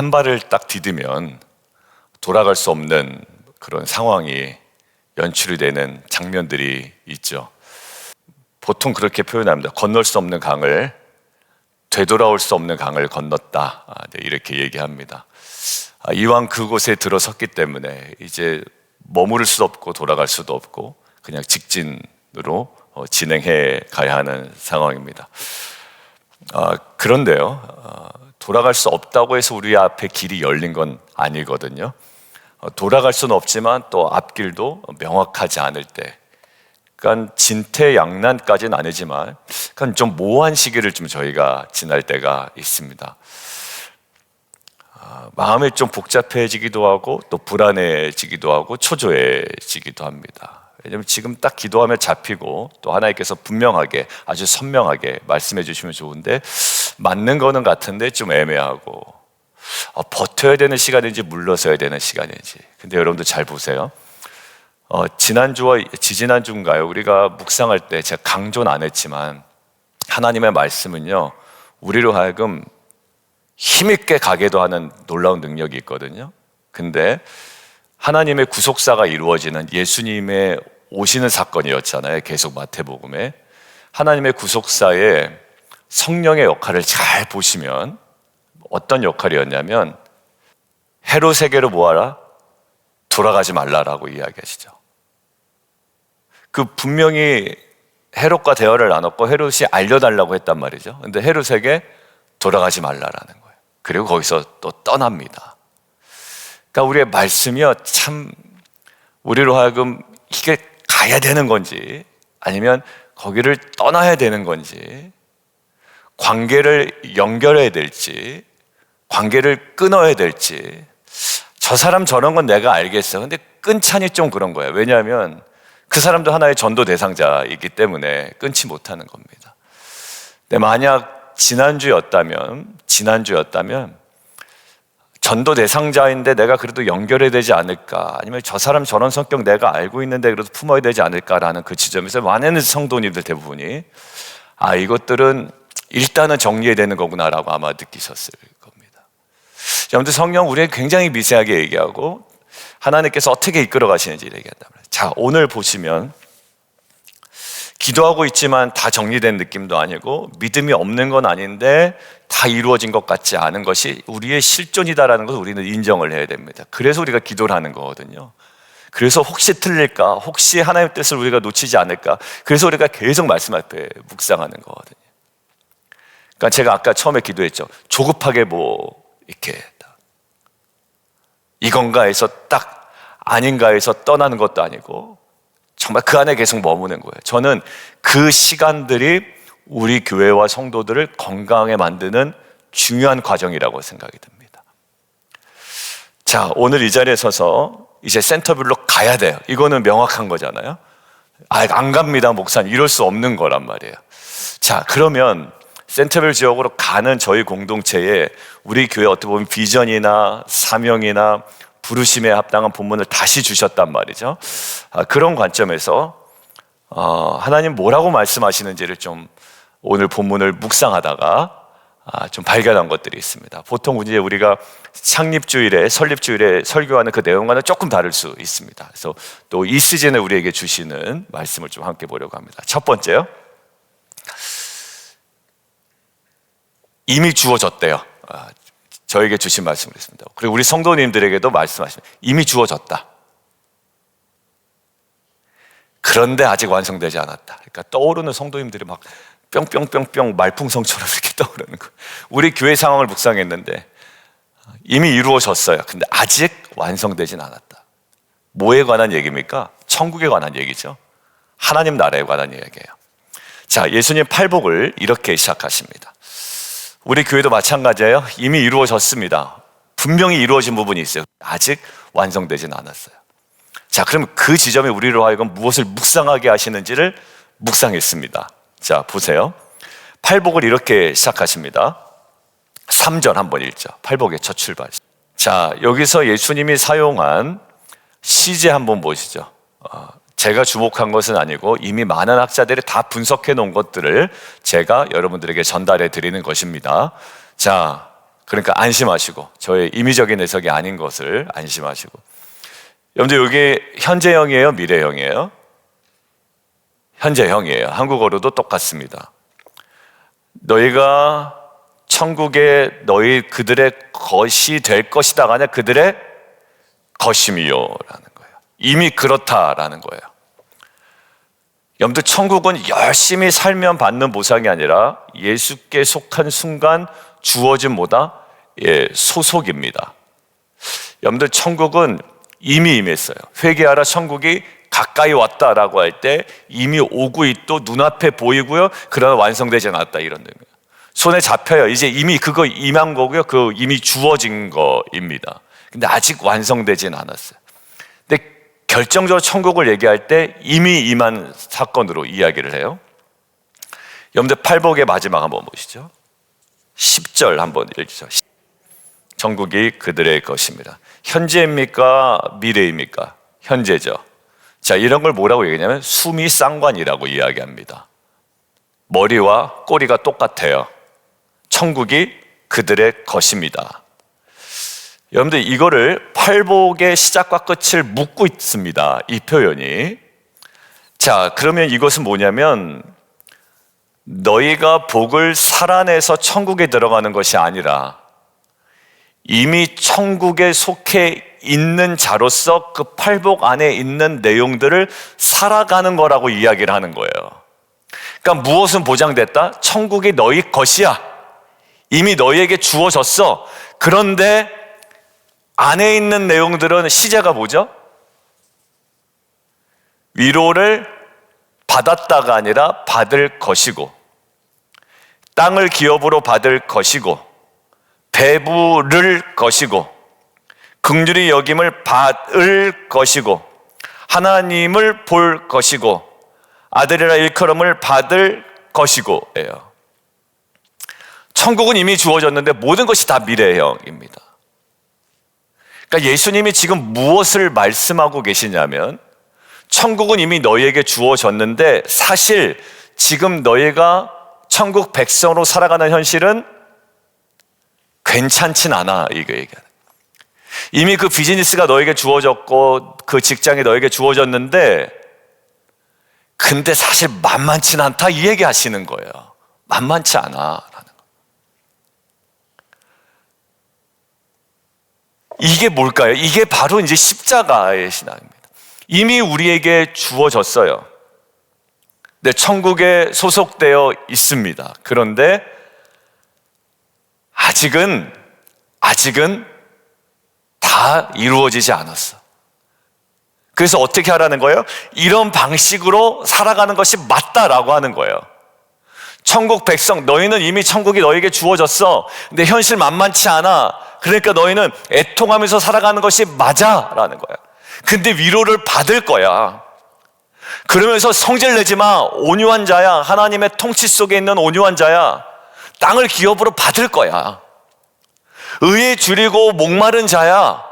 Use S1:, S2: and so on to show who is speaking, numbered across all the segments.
S1: 한 발을 딱 디디면 돌아갈 수 없는 그런 상황이 연출이 되는 장면들이 있죠. 보통 그렇게 표현합니다. 건널 수 없는 강을, 되돌아올 수 없는 강을 건넜다. 네, 이렇게 얘기합니다. 이왕 그곳에 들어섰기 때문에 이제 머무를 수도 없고 돌아갈 수도 없고 그냥 직진으로 진행해 가야 하는 상황입니다. 그런데요, 돌아갈 수 없다고 해서 우리 앞에 길이 열린 건 아니거든요. 돌아갈 수는 없지만 또 앞길도 명확하지 않을 때, 그러니까 진퇴양난까지는 아니지만 그러니까 좀 모호한 시기를 좀 저희가 지날 때가 있습니다. 마음이 좀 복잡해지기도 하고 또 불안해지기도 하고 초조해지기도 합니다. 왜냐하면 지금 딱 기도하면 잡히고 또 하나님께서 분명하게 아주 선명하게 말씀해 주시면 좋은데 맞는 거는 같은데 좀 애매하고 버텨야 되는 시간인지 물러서야 되는 시간인지. 근데 여러분들 잘 보세요. 지난주와 지지난주인가요? 우리가 묵상할 때 제가 강조는 안 했지만 하나님의 말씀은요, 우리로 하여금 힘있게 가게도 하는 놀라운 능력이 있거든요. 근데 하나님의 구속사가 이루어지는 예수님의 오시는 사건이었잖아요. 계속 마태복음에. 하나님의 구속사에 성령의 역할을 잘 보시면 어떤 역할이었냐면 헤롯에게로 뭐하라? 돌아가지 말라라고 이야기하시죠. 그 분명히 헤롯과 대화를 나눴고 헤롯이 알려달라고 했단 말이죠. 근데 헤롯에게 돌아가지 말라라는 거예요. 그리고 거기서 또 떠납니다. 그러니까 우리의 말씀이요, 참 우리로 하여금 이게 가야 되는 건지 아니면 거기를 떠나야 되는 건지, 관계를 연결해야 될지 관계를 끊어야 될지, 저 사람 저런 건 내가 알겠어. 근데 끊자니 좀 그런 거예요. 왜냐하면 그 사람도 하나의 전도 대상자이기 때문에 끊지 못하는 겁니다. 근데 만약 지난주였다면 전도 대상자인데 내가 그래도 연결해야 되지 않을까, 아니면 저 사람 저런 성격 내가 알고 있는데 그래도 품어야 되지 않을까라는 그 지점에서 많은 성도님들 대부분이 이것들은 일단은 정리해야 되는 거구나라고 아마 느끼셨을 겁니다. 아무튼 성령 우리에게 굉장히 미세하게 얘기하고 하나님께서 어떻게 이끌어 가시는지 얘기한단 말이에요. 자, 오늘 보시면 기도하고 있지만 다 정리된 느낌도 아니고 믿음이 없는 건 아닌데 다 이루어진 것 같지 않은 것이 우리의 실존이다라는 것을 우리는 인정을 해야 됩니다. 그래서 우리가 기도를 하는 거거든요. 그래서 혹시 틀릴까, 혹시 하나님의 뜻을 우리가 놓치지 않을까, 그래서 우리가 계속 말씀 앞에 묵상하는 거거든요. 그러니까 제가 아까 처음에 기도했죠. 조급하게 이렇게 이건가 해서 딱 아닌가 해서 떠나는 것도 아니고 정말 그 안에 계속 머무는 거예요. 저는 그 시간들이 우리 교회와 성도들을 건강하게 만드는 중요한 과정이라고 생각이 듭니다. 자, 오늘 이 자리에 서서 이제 센터빌로 가야 돼요. 이거는 명확한 거잖아요. 안 갑니다, 목사님. 이럴 수 없는 거란 말이에요. 자, 그러면 센터빌 지역으로 가는 저희 공동체에 우리 교회 어떻게 보면 비전이나 사명이나 부르심에 합당한 본문을 다시 주셨단 말이죠. 그런 관점에서 하나님 뭐라고 말씀하시는지를 좀 오늘 본문을 묵상하다가 좀 발견한 것들이 있습니다. 보통 이제 우리가 창립주일에, 설립주일에 설교하는 그 내용과는 조금 다를 수 있습니다. 그래서 또 이 시즌에 우리에게 주시는 말씀을 좀 함께 보려고 합니다. 첫 번째요, 이미 주어졌대요. 저에게 주신 말씀을 했습니다. 그리고 우리 성도님들에게도 말씀하십니다. 이미 주어졌다. 그런데 아직 완성되지 않았다. 그러니까 떠오르는 성도님들이 막 뿅뿅뿅뿅 말풍성처럼 이렇게 떠오르는 거예요. 우리 교회 상황을 묵상했는데 이미 이루어졌어요. 근데 아직 완성되진 않았다. 뭐에 관한 얘기입니까? 천국에 관한 얘기죠. 하나님 나라에 관한 얘기예요. 자, 예수님 팔복을 이렇게 시작하십니다. 우리 교회도 마찬가지예요. 이미 이루어졌습니다. 분명히 이루어진 부분이 있어요. 아직 완성되진 않았어요. 자, 그럼 그 지점에 우리로 하여금 무엇을 묵상하게 하시는지를 묵상했습니다. 자, 보세요. 팔복을 이렇게 시작하십니다. 3절 한번 읽죠. 팔복의 첫 출발. 자, 여기서 예수님이 사용한 시제 한번 보시죠. 제가 주목한 것은 아니고 이미 많은 학자들이 다 분석해 놓은 것들을 제가 여러분들에게 전달해 드리는 것입니다. 자, 그러니까 안심하시고, 저의 임의적인 해석이 아닌 것을 안심하시고. 여러분들 여기 현재형이에요, 미래형이에요? 현재형이에요. 한국어로도 똑같습니다. 너희가 천국에 너희 그들의 것이 될 것이다가 아니라 그들의 것임이요 라는 거예요. 이미 그렇다라는 거예요. 여러분들 천국은 열심히 살면 받는 보상이 아니라 예수께 속한 순간 주어진 뭐다? 소속입니다. 여러분들 천국은 이미 임했어요. 회개하라, 천국이 가까이 왔다라고 할 때 이미 오고 있고 눈앞에 보이고요. 그러나 완성되지 않았다 이런 의미예요. 손에 잡혀요. 이제 이미 그거 임한 거고요. 그 이미 주어진 거입니다. 근데 아직 완성되진 않았어요. 근데 결정적으로 천국을 얘기할 때 이미 임한 사건으로 이야기를 해요. 여러분들 팔복의 마지막 한번 보시죠. 10절 한번 읽죠. 천국이 그들의 것입니다. 현재입니까? 미래입니까? 현재죠. 자, 이런 걸 뭐라고 얘기하냐면 수미상관이라고 이야기합니다. 머리와 꼬리가 똑같아요. 천국이 그들의 것입니다. 여러분들 이거를 팔복의 시작과 끝을 묶고 있습니다. 이 표현이. 자, 그러면 이것은 뭐냐면 너희가 복을 살아내서 천국에 들어가는 것이 아니라 이미 천국에 속해 있는 자로서 그 팔복 안에 있는 내용들을 살아가는 거라고 이야기를 하는 거예요. 그러니까 무엇은 보장됐다? 천국이 너희 것이야. 이미 너희에게 주어졌어. 그런데 안에 있는 내용들은 시제가 뭐죠? 위로를 받았다가 아니라 받을 것이고, 땅을 기업으로 받을 것이고, 배부를 것이고, 긍휼히 여김을 받을 것이고, 하나님을 볼 것이고, 아들이라 일컬음을 받을 것이고예요. 천국은 이미 주어졌는데 모든 것이 다 미래형입니다. 그러니까 예수님이 지금 무엇을 말씀하고 계시냐면 천국은 이미 너희에게 주어졌는데 사실 지금 너희가 천국 백성으로 살아가는 현실은 괜찮진 않아, 이거 얘기하는. 이미 그 비즈니스가 너에게 주어졌고 그 직장이 너에게 주어졌는데 근데 사실 만만치 않다 이 얘기 하시는 거예요. 만만치 않아 라는 거. 이게 뭘까요? 이게 바로 이제 십자가의 신앙입니다. 이미 우리에게 주어졌어요. 네, 천국에 소속되어 있습니다. 그런데 아직은 다 이루어지지 않았어. 그래서 어떻게 하라는 거예요? 이런 방식으로 살아가는 것이 맞다라고 하는 거예요. 천국 백성, 너희는 이미 천국이 너희에게 주어졌어. 근데 현실 만만치 않아. 그러니까 너희는 애통하면서 살아가는 것이 맞아라는 거예요. 근데 위로를 받을 거야. 그러면서 성질 내지 마. 온유한 자야. 하나님의 통치 속에 있는 온유한 자야. 땅을 기업으로 받을 거야. 의에 줄이고 목마른 자야.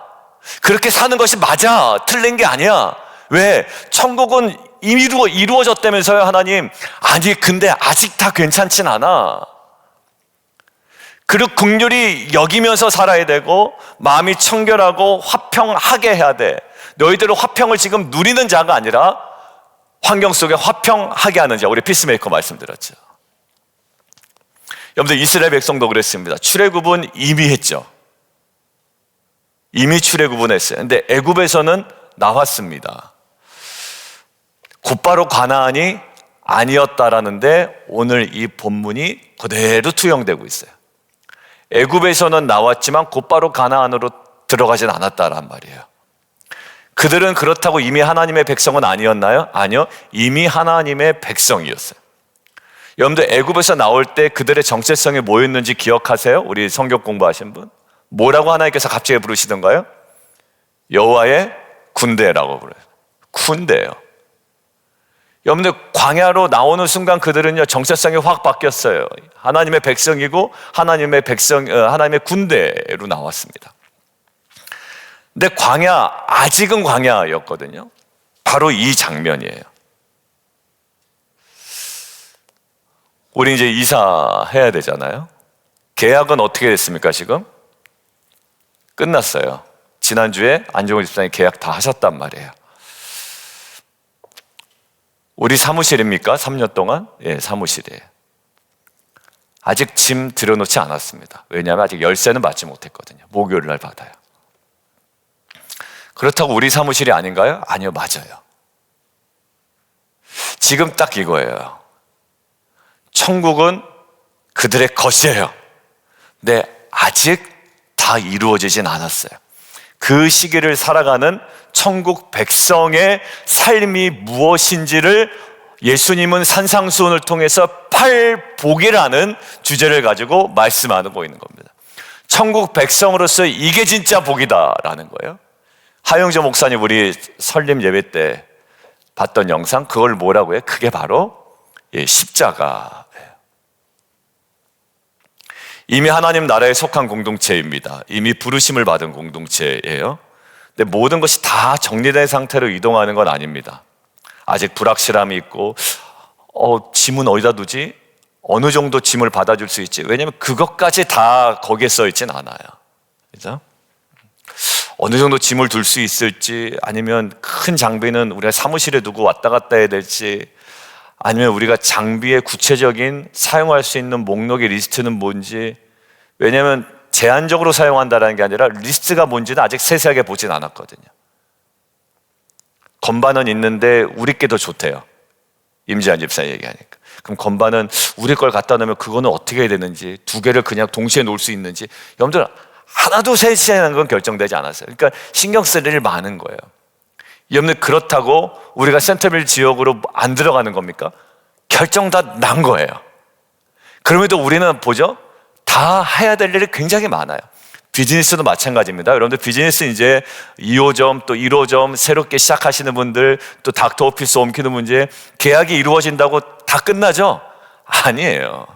S1: 그렇게 사는 것이 맞아. 틀린 게 아니야. 왜? 천국은 이미 이루어졌다면서요, 하나님. 아니, 근데 아직 다 괜찮진 않아. 그리고 긍휼히 여기면서 살아야 되고 마음이 청결하고 화평하게 해야 돼. 너희들은 화평을 지금 누리는 자가 아니라 환경 속에 화평하게 하는 자. 우리 피스메이커 말씀드렸죠. 여러분들 이스라엘 백성도 그랬습니다. 출애굽은 이미 했죠. 이미 출애굽은 했어요. 근데 애굽에서는 나왔습니다. 곧바로 가나안이 아니었다라는데 오늘 이 본문이 그대로 투영되고 있어요. 애굽에서는 나왔지만 곧바로 가나안으로 들어가진 않았다란 말이에요. 그들은 그렇다고 이미 하나님의 백성은 아니었나요? 아니요. 이미 하나님의 백성이었어요. 여러분들 애굽에서 나올 때 그들의 정체성이 뭐였는지 기억하세요? 우리 성경 공부하신 분? 뭐라고 하나님께서 갑자기 부르시던가요? 여호와의 군대라고 부르요. 군대예요. 여러분들 광야로 나오는 순간 그들은요 정체성이 확 바뀌었어요. 하나님의 백성이고 하나님의 군대로 나왔습니다. 근데 아직은 광야였거든요. 바로 이 장면이에요. 우리 이제 이사해야 되잖아요. 계약은 어떻게 됐습니까? 지금 끝났어요. 지난주에 안종훈 집사님 계약 다 하셨단 말이에요. 우리 사무실입니까? 3년 동안? 예, 사무실이에요. 아직 짐 들여놓지 않았습니다. 왜냐하면 아직 열쇠는 받지 못했거든요. 목요일 날 받아요. 그렇다고 우리 사무실이 아닌가요? 아니요, 맞아요. 지금 딱 이거예요. 천국은 그들의 것이에요. 근데 아직 다 이루어지진 않았어요. 그 시기를 살아가는 천국 백성의 삶이 무엇인지를 예수님은 산상수훈을 통해서 팔복이라는 주제를 가지고 말씀하고 있는 겁니다. 천국 백성으로서 이게 진짜 복이다라는 거예요. 하영조 목사님 우리 설립 예배 때 봤던 영상, 그걸 뭐라고 해요? 그게 바로 십자가예요. 이미 하나님 나라에 속한 공동체입니다. 이미 부르심을 받은 공동체예요. 근데 모든 것이 다 정리된 상태로 이동하는 건 아닙니다. 아직 불확실함이 있고 짐은 어디다 두지? 어느 정도 짐을 받아줄 수 있지? 왜냐하면 그것까지 다 거기에 써 있진 않아요. 그죠? 어느 정도 짐을 둘 수 있을지, 아니면 큰 장비는 우리가 사무실에 두고 왔다 갔다 해야 될지, 아니면 우리가 장비의 구체적인 사용할 수 있는 목록의 리스트는 뭔지, 왜냐하면 제한적으로 사용한다는 게 아니라 리스트가 뭔지는 아직 세세하게 보진 않았거든요. 건반은 있는데 우리 게 더 좋대요. 임지한 집사님 얘기하니까. 그럼 건반은 우리 걸 갖다 놓으면 그거는 어떻게 해야 되는지, 두 개를 그냥 동시에 놓을 수 있는지, 여러분들 하나도 세세한 건 결정되지 않았어요. 그러니까 신경 쓸 일이 많은 거예요. 여러분들 그렇다고 우리가 센터빌 지역으로 안 들어가는 겁니까? 결정 다 난 거예요. 그럼에도 우리는 보죠? 다 해야 될 일이 굉장히 많아요. 비즈니스도 마찬가지입니다. 여러분들 비즈니스 이제 2호점 또 1호점 새롭게 시작하시는 분들, 또 닥터 오피스 옮기는 문제, 계약이 이루어진다고 다 끝나죠? 아니에요.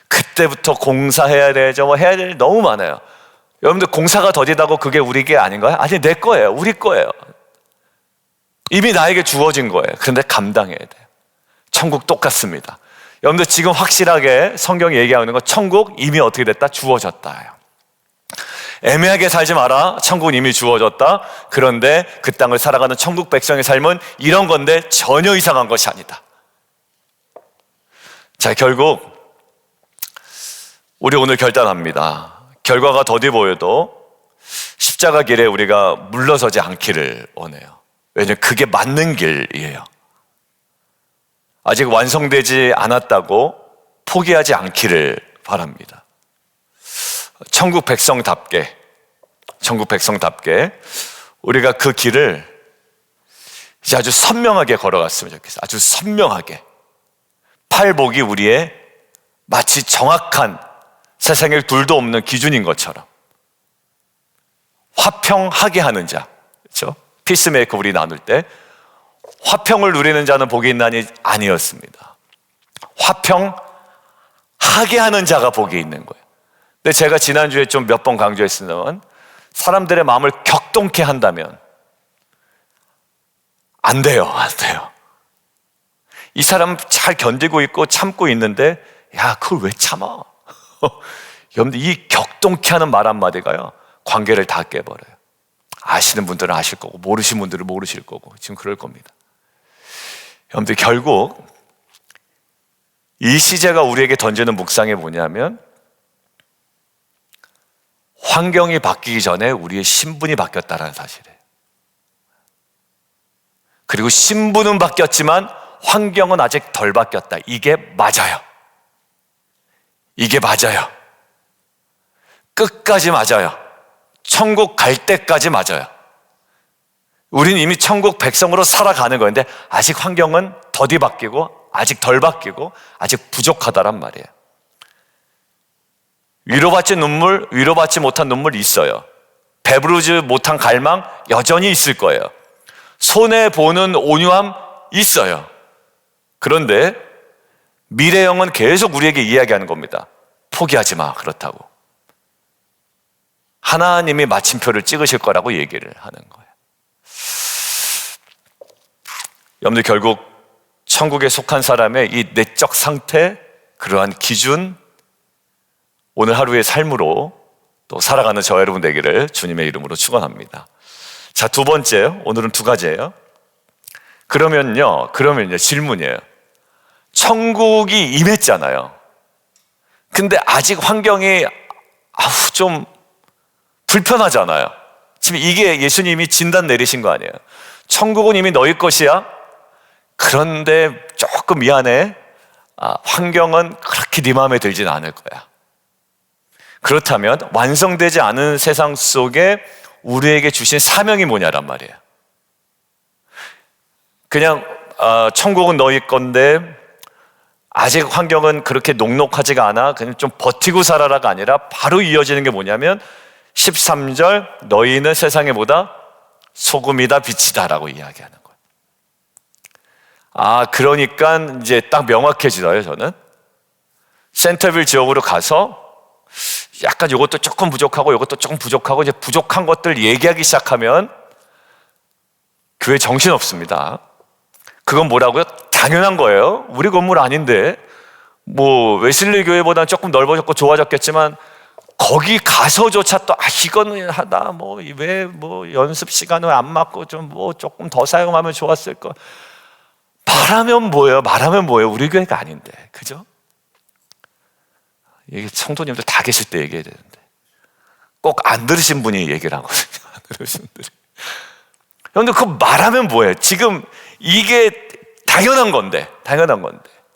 S1: 그때부터 공사해야 되죠. 뭐 해야 될 일 너무 많아요. 여러분들 공사가 더디다고 그게 우리 게 아닌가요? 아니, 내 거예요. 우리 거예요. 이미 나에게 주어진 거예요. 그런데 감당해야 돼요. 천국 똑같습니다. 여러분들 지금 확실하게 성경이 얘기하는 건 천국 이미 어떻게 됐다? 주어졌다예요. 애매하게 살지 마라. 천국은 이미 주어졌다. 그런데 그 땅을 살아가는 천국 백성의 삶은 이런 건데 전혀 이상한 것이 아니다. 자, 결국 우리 오늘 결단합니다. 결과가 더디 보여도 십자가 길에 우리가 물러서지 않기를 원해요. 왜냐하면 그게 맞는 길이에요. 아직 완성되지 않았다고 포기하지 않기를 바랍니다. 천국 백성답게 우리가 그 길을 이제 아주 선명하게 걸어갔으면 좋겠어요. 아주 선명하게. 팔복이 우리의 마치 정확한, 세상에 둘도 없는 기준인 것처럼 화평하게 하는 자, 그렇죠? 피스메이커 우리 나눌 때 화평을 누리는 자는 복이 있나니 아니었습니다. 화평하게 하는 자가 복이 있는 거예요. 근데 제가 지난주에 좀 몇 번 강조했습니다만, 사람들의 마음을 격동케 한다면 안 돼요. 이 사람 잘 견디고 있고 참고 있는데, 야, 그걸 왜 참아? 여러분들, 이 격동케 하는 말 한마디가요, 관계를 다 깨버려요. 아시는 분들은 아실 거고, 모르시는 분들은 모르실 거고, 지금 그럴 겁니다. 여러분들, 결국 이 시제가 우리에게 던지는 묵상이 뭐냐면, 환경이 바뀌기 전에 우리의 신분이 바뀌었다는 사실이에요. 그리고 신분은 바뀌었지만 환경은 아직 덜 바뀌었다. 이게 맞아요. 끝까지 맞아요. 천국 갈 때까지 맞아요. 우린 이미 천국 백성으로 살아가는 건데 아직 환경은 더디 바뀌고 아직 덜 바뀌고 아직 부족하다란 말이에요. 위로받지 못한 눈물 있어요. 배부르지 못한 갈망 여전히 있을 거예요. 손해보는 온유함 있어요. 그런데 미래형은 계속 우리에게 이야기하는 겁니다. 포기하지 마. 그렇다고. 하나님이 마침표를 찍으실 거라고 얘기를 하는 거예요. 여러분들, 결국 천국에 속한 사람의 이 내적 상태, 그러한 기준, 오늘 하루의 삶으로 또 살아가는 저와 여러분 되기를 주님의 이름으로 축원합니다. 자, 두 번째요. 오늘은 두 가지예요. 그러면요 질문이에요. 천국이 임했잖아요. 근데 아직 환경이 좀 불편하잖아요. 지금 이게 예수님이 진단 내리신 거 아니에요. 천국은 이미 너희 것이야. 그런데 조금 미안해. 환경은 그렇게 네 마음에 들진 않을 거야. 그렇다면 완성되지 않은 세상 속에 우리에게 주신 사명이 뭐냐란 말이에요. 그냥 천국은 너희 건데 아직 환경은 그렇게 녹록하지가 않아. 그냥 좀 버티고 살아라가 아니라 바로 이어지는 게 뭐냐면 13절 너희는 세상에 보다 소금이다 빛이다라고 이야기하는 거예요. 그러니까 이제 딱 명확해지더라고요. 저는 센터빌 지역으로 가서 약간 이것도 조금 부족하고 이것도 조금 부족하고 이제 부족한 것들 얘기하기 시작하면 교회 정신 없습니다. 그건 뭐라고요? 당연한 거예요. 우리 건물 아닌데 뭐 웨슬리 교회보다는 조금 넓어졌고 좋아졌겠지만 거기 가서조차 또 이거는 하다 왜 연습 시간을 안 맞고 좀 조금 더 사용하면 좋았을 거. 말하면 뭐예요? 우리 교회가 아닌데, 그죠? 이게 성도님들 다 계실 때 얘기해야 되는데 꼭 안 들으신 분이 얘기를 하거든요. 안 들으신 분들이. 여러분들 그거 말하면 뭐예요? 지금 이게 당연한 건데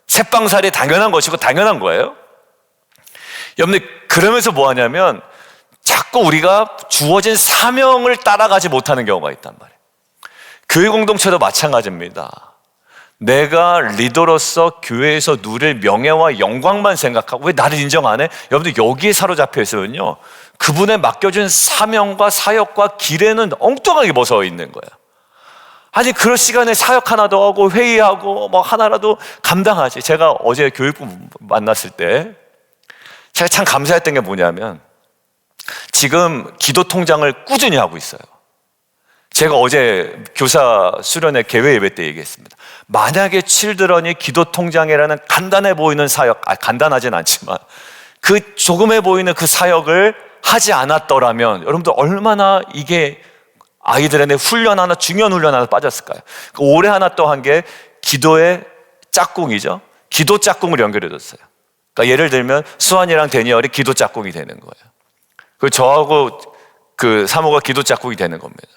S1: 새빵살이 당연한 것이고 당연한 거예요. 여러분들 그러면서 뭐 하냐면 자꾸 우리가 주어진 사명을 따라가지 못하는 경우가 있단 말이에요. 교회 공동체도 마찬가지입니다. 내가 리더로서 교회에서 누릴 명예와 영광만 생각하고 왜 나를 인정 안 해? 여러분들 여기에 사로잡혀 있으면요 그분의 맡겨준 사명과 사역과 길에는 엉뚱하게 벗어 있는 거예요. 아니 그럴 시간에 사역 하나 더 하고 회의하고 하나라도 감당하지. 제가 어제 교육부 만났을 때 제가 참 감사했던 게 뭐냐면 지금 기도 통장을 꾸준히 하고 있어요. 제가 어제 교사 수련회 개회 예배 때 얘기했습니다. 만약에 칠드런이 기도 통장이라는 간단해 보이는 사역, 간단하진 않지만 그 조금해 보이는 그 사역을 하지 않았더라면 여러분들 얼마나 이게 아이들의 중요한 훈련 하나 빠졌을까요? 올해 하나 또 한 게 기도의 짝꿍이죠. 기도 짝꿍을 연결해줬어요. 그러니까 예를 들면 수환이랑 데니얼이 기도 짝꿍이 되는 거예요. 그리고 저하고 그 사모가 기도 짝꿍이 되는 겁니다.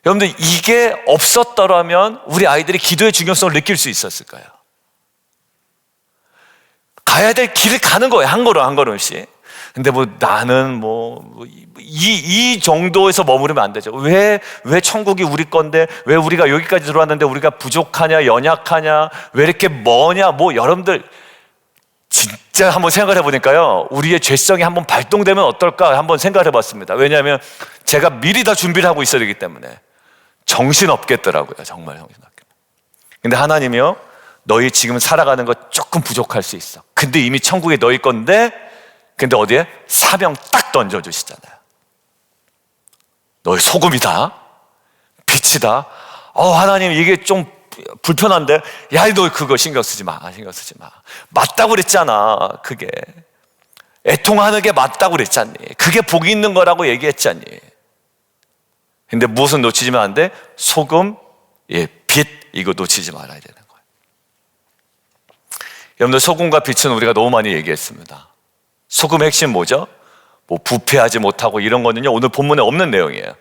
S1: 여러분들 이게 없었더라면 우리 아이들이 기도의 중요성을 느낄 수 있었을까요? 가야 될 길을 가는 거예요. 한 걸음씩. 근데 나는 이 정도에서 머무르면 안 되죠. 왜 천국이 우리 건데 왜 우리가 여기까지 들어왔는데 우리가 부족하냐 연약하냐 왜 이렇게 뭐냐 여러분들 진짜 한번 생각해 보니까요 우리의 죄성이 한번 발동되면 어떨까 한번 생각해 봤습니다. 왜냐하면 제가 미리 다 준비를 하고 있어야 되기 때문에 정신없겠더라고요. 정말 정신없게. 근데 하나님이요 너희 지금 살아가는 거 조금 부족할 수 있어. 근데 이미 천국이 너희 건데 근데 어디에? 사명 딱 던져주시잖아요. 너희 소금이다 빛이다. 하나님 이게 좀 불편한데 너 그거 신경 쓰지 마. 맞다고 그랬잖아. 그게 애통하는 게 맞다고 그랬잖니. 그게 복이 있는 거라고 얘기했잖니. 근데 무엇은 놓치지면 안 돼? 소금, 빛 이거 놓치지 말아야 되는 거예요. 여러분들 소금과 빛은 우리가 너무 많이 얘기했습니다. 소금의 핵심 뭐죠? 부패하지 못하고 이런 거는요 오늘 본문에 없는 내용이에요.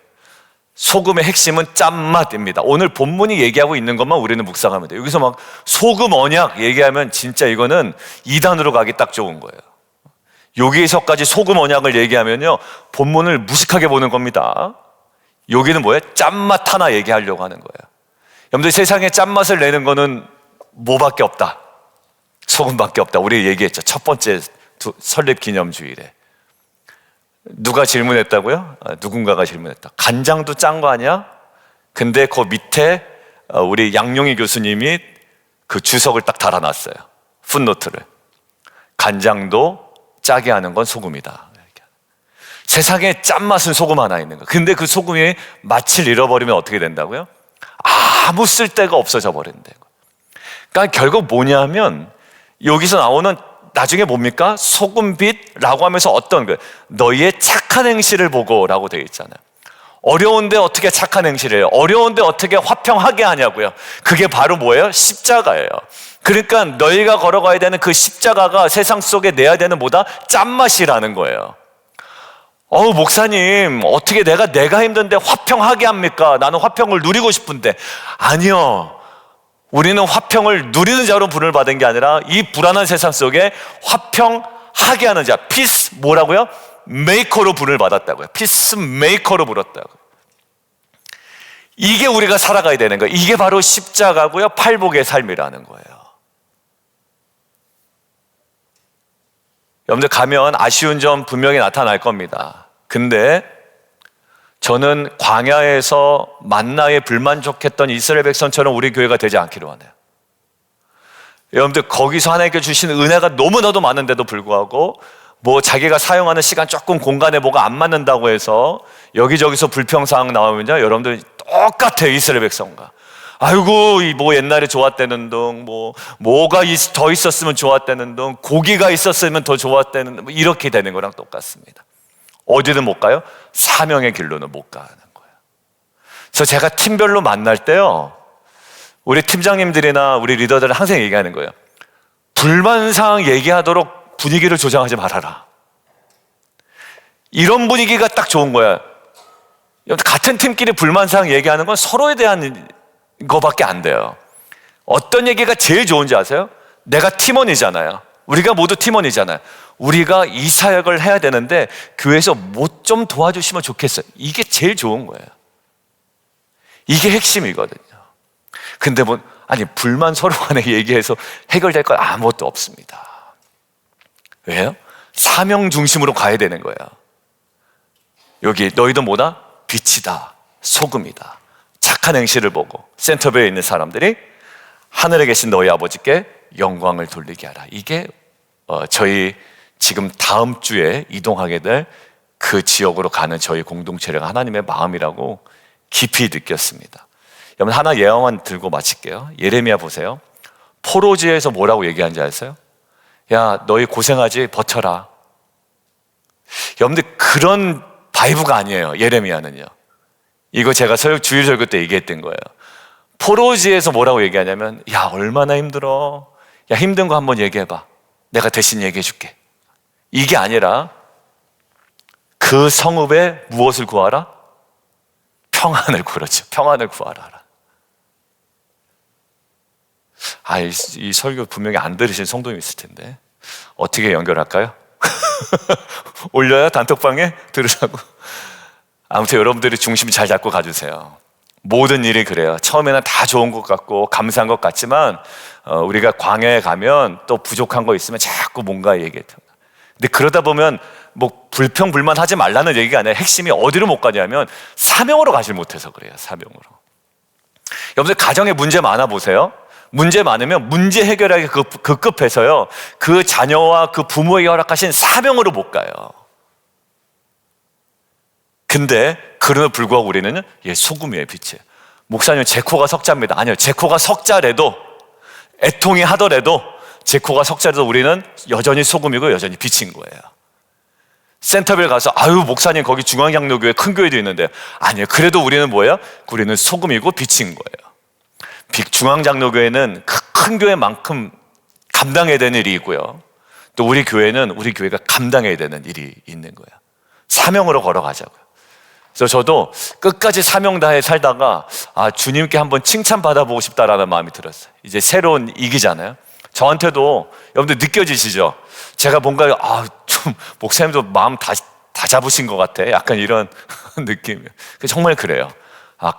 S1: 소금의 핵심은 짠맛입니다. 오늘 본문이 얘기하고 있는 것만 우리는 묵상하면 돼요. 여기서 소금 언약 얘기하면 진짜 이거는 2단으로 가기 딱 좋은 거예요. 여기에서까지 소금 언약을 얘기하면요 본문을 무식하게 보는 겁니다. 여기는 뭐예요? 짠맛 하나 얘기하려고 하는 거예요. 여러분들 세상에 짠맛을 내는 거는 뭐밖에 없다? 소금밖에 없다. 우리 얘기했죠. 첫 번째 설립 기념주일에 누가 질문했다고요? 누군가가 질문했다. 간장도 짠 거 아니야? 근데 그 밑에 우리 양용희 교수님이 그 주석을 딱 달아놨어요. 풋노트를. 간장도 짜게 하는 건 소금이다. 세상에 짠맛은 소금 하나 있는 거. 근데 그 소금이 맛을 잃어버리면 어떻게 된다고요? 아무 쓸데가 없어져 버린다고. 그러니까 결국 뭐냐면 여기서 나오는 나중에 뭡니까? 소금빛라고 하면서 어떤 너희의 착한 행실을 보고라고 되어 있잖아요. 어려운데 어떻게 착한 행실을 해요? 어려운데 어떻게 화평하게 하냐고요? 그게 바로 뭐예요? 십자가예요. 그러니까 너희가 걸어가야 되는 그 십자가가 세상 속에 내야 되는 뭐다? 짠맛이라는 거예요. 목사님, 어떻게 내가 힘든데 화평하게 합니까? 나는 화평을 누리고 싶은데. 아니요. 우리는 화평을 누리는 자로 부름을 받은 게 아니라 이 불안한 세상 속에 화평하게 하는 자, 피스 뭐라고요? 메이커로 부름을 받았다고요. 피스 메이커로 불렀다고요. 이게 우리가 살아가야 되는 거예요. 이게 바로 십자가고요, 팔복의 삶이라는 거예요. 여러분들 가면 아쉬운 점 분명히 나타날 겁니다. 근데 저는 광야에서 만나에 불만족했던 이스라엘 백성처럼 우리 교회가 되지 않기를 원해요. 여러분들 거기서 하나님께 주신 은혜가 너무나도 많은데도 불구하고 자기가 사용하는 시간 조금 공간에 뭐가 안 맞는다고 해서 여기저기서 불평사항 나오면요, 여러분들 똑같아요. 이스라엘 백성과. 아이고, 옛날에 좋았다는 둥, 뭐가 더 있었으면 좋았다는 둥, 고기가 있었으면 더 좋았다는 둥, 이렇게 되는 거랑 똑같습니다. 어디든 못 가요? 사명의 길로는 못 가는 거예요. 그래서 제가 팀별로 만날 때요, 우리 팀장님들이나 우리 리더들은 항상 얘기하는 거예요. 불만사항 얘기하도록 분위기를 조장하지 말아라. 이런 분위기가 딱 좋은 거야. 같은 팀끼리 불만사항 얘기하는 건 서로에 대한 거밖에 안 돼요. 어떤 얘기가 제일 좋은지 아세요? 내가 팀원이잖아요. 우리가 모두 팀원이잖아요. 우리가 이 사역을 해야 되는데 교회에서 뭐 좀 도와주시면 좋겠어요. 이게 제일 좋은 거예요. 이게 핵심이거든요. 근데 불만 서로 간에 얘기해서 해결될 건 아무것도 없습니다. 왜요? 사명 중심으로 가야 되는 거예요. 여기 너희도 뭐다? 빛이다, 소금이다. 착한 행실을 보고 센터베에 있는 사람들이 하늘에 계신 너희 아버지께 영광을 돌리게 하라. 이게 저희 지금 다음 주에 이동하게 될 그 지역으로 가는 저희 공동체랑 하나님의 마음이라고 깊이 느꼈습니다. 여러분 하나 예언만 들고 마칠게요. 예레미야 보세요. 포로지에서 뭐라고 얘기하는지 아세요? 야, 너희 고생하지, 버텨라. 여러분들 그런 바이브가 아니에요. 예레미야는요. 이거 제가 주일 설교 때 얘기했던 거예요. 포로지에서 뭐라고 얘기하냐면, 야, 얼마나 힘들어. 야, 힘든 거 한번 얘기해봐. 내가 대신 얘기해 줄게. 이게 아니라 그 성읍에 무엇을 구하라? 평안을 구하죠. 평안을 구하라. 이 설교 분명히 안 들으신 성도님 있을 텐데 어떻게 연결할까요? 올려요? 단톡방에 들으라고. 아무튼 여러분들이 중심 잘 잡고 가주세요. 모든 일이 그래요. 처음에는 다 좋은 것 같고 감사한 것 같지만 우리가 광야에 가면 또 부족한 거 있으면 자꾸 뭔가 얘기해요. 근데 그러다 보면 불평불만 하지 말라는 얘기가 아니라 핵심이 어디로 못 가냐면 사명으로 가질 못해서 그래요. 사명으로. 여러분들 가정에 문제 많아 보세요. 문제 많으면 문제 해결하기 급급해서요, 그 자녀와 그 부모에게 허락하신 사명으로 못 가요. 근데 그럼에도 불구하고 우리는 소금이에요. 빛이에요. 목사님 제 코가 석자입니다. 아니요, 제 코가 석자래도, 애통이 하더라도 제 코가 석자래도 우리는 여전히 소금이고 여전히 빛인 거예요. 센터빌 가서 목사님 거기 중앙장로교회 큰 교회도 있는데, 아니요, 그래도 우리는 뭐예요? 우리는 소금이고 빛인 거예요. 중앙장로교회는 큰 교회만큼 감당해야 되는 일이 있고요, 또 우리 교회는 우리 교회가 감당해야 되는 일이 있는 거예요. 사명으로 걸어가자고요. 그래서 저도 끝까지 사명 다해 살다가 주님께 한번 칭찬받아보고 싶다라는 마음이 들었어요. 이제 새로운 이기잖아요. 저한테도 여러분들 느껴지시죠? 제가 뭔가 좀 목사님도 마음 다 잡으신 것 같아, 약간 이런 느낌이에요. 정말 그래요.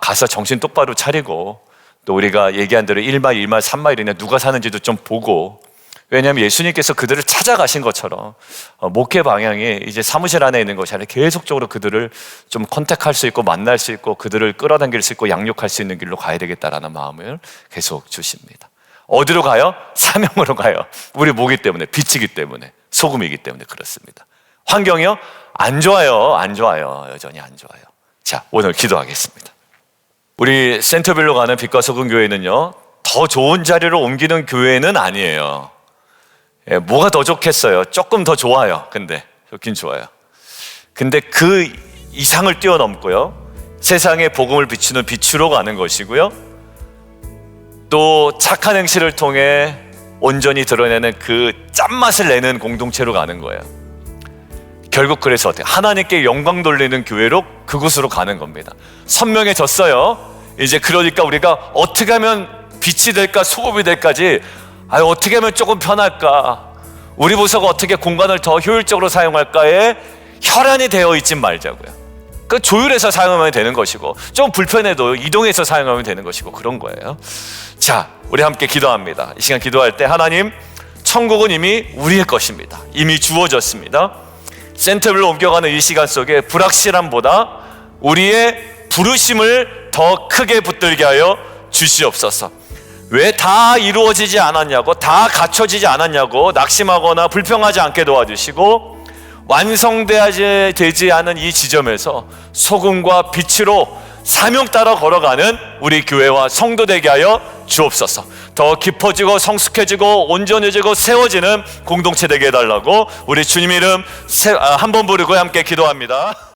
S1: 가서 정신 똑바로 차리고 또 우리가 얘기한 대로 1마일, 2마일, 3마일이나 누가 사는지도 좀 보고, 왜냐하면 예수님께서 그들을 찾아가신 것처럼 목회 방향이 이제 사무실 안에 있는 것이 아니라 계속적으로 그들을 좀 컨택할 수 있고 만날 수 있고 그들을 끌어당길 수 있고 양육할 수 있는 길로 가야 되겠다라는 마음을 계속 주십니다. 어디로 가요? 사명으로 가요. 우리 목이 때문에, 빛이기 때문에, 소금이기 때문에 그렇습니다. 환경이요? 안 좋아요. 안 좋아요. 여전히 안 좋아요. 자, 오늘 기도하겠습니다. 우리 센터빌로 가는 빛과 소금 교회는요, 더 좋은 자리로 옮기는 교회는 아니에요. 뭐가 더 좋겠어요? 조금 더 좋아요. 근데 좋긴 좋아요. 근데 그 이상을 뛰어넘고요, 세상에 복음을 비추는 빛으로 가는 것이고요, 또 착한 행실을 통해 온전히 드러내는 그 짠맛을 내는 공동체로 가는 거예요. 결국 그래서 어떻게 하나님께 영광 돌리는 교회로, 그곳으로 가는 겁니다. 선명해졌어요. 이제 그러니까 우리가 어떻게 하면 빛이 될까 소금이 될까지, 어떻게 하면 조금 편할까, 우리 부서가 어떻게 공간을 더 효율적으로 사용할까에 혈안이 되어 있진 말자고요. 그 조율해서 사용하면 되는 것이고, 좀 불편해도 이동해서 사용하면 되는 것이고, 그런 거예요. 자, 우리 함께 기도합니다. 이 시간 기도할 때, 하나님, 천국은 이미 우리의 것입니다. 이미 주어졌습니다. 센터빌로 옮겨가는 이 시간 속에 불확실함보다 우리의 부르심을 더 크게 붙들게 하여 주시옵소서. 왜 다 이루어지지 않았냐고, 다 갖춰지지 않았냐고 낙심하거나 불평하지 않게 도와주시고, 완성되지 않은 이 지점에서 소금과 빛으로 사명 따라 걸어가는 우리 교회와 성도 되게 하여 주옵소서. 더 깊어지고 성숙해지고 온전해지고 세워지는 공동체 되게 해달라고 우리 주님 이름 한 번 부르고 함께 기도합니다.